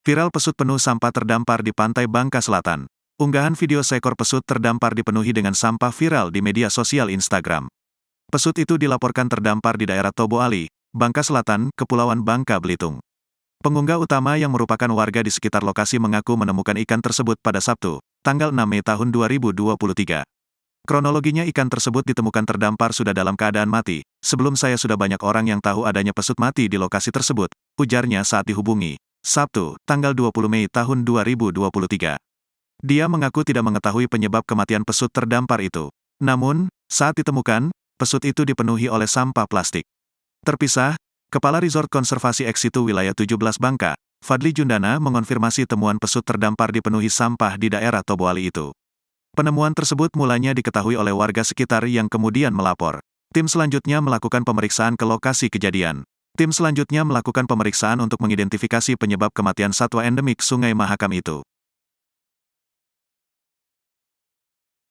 Viral pesut penuh sampah terdampar di pantai Bangka Selatan. Unggahan video seekor pesut terdampar dipenuhi dengan sampah viral di media sosial Instagram. Pesut itu dilaporkan terdampar di daerah Tobo Ali, Bangka Selatan, Kepulauan Bangka Belitung. Pengunggah utama yang merupakan warga di sekitar lokasi mengaku menemukan ikan tersebut pada Sabtu, tanggal 6 Mei tahun 2023. Kronologinya ikan tersebut ditemukan terdampar sudah dalam keadaan mati. Sebelum saya sudah banyak orang yang tahu adanya pesut mati di lokasi tersebut, ujarnya saat dihubungi. Sabtu, tanggal 20 Mei tahun 2023. Dia mengaku tidak mengetahui penyebab kematian pesut terdampar itu. Namun, saat ditemukan, pesut itu dipenuhi oleh sampah plastik. Terpisah, Kepala Resort Konservasi Ex Situ Wilayah 17 Bangka, Fadli Jundana mengonfirmasi temuan pesut terdampar dipenuhi sampah di daerah Tobo Ali itu. Penemuan tersebut mulanya diketahui oleh warga sekitar yang kemudian melapor. Tim selanjutnya melakukan pemeriksaan ke lokasi kejadian. Tim selanjutnya melakukan pemeriksaan untuk mengidentifikasi penyebab kematian satwa endemik Sungai Mahakam itu.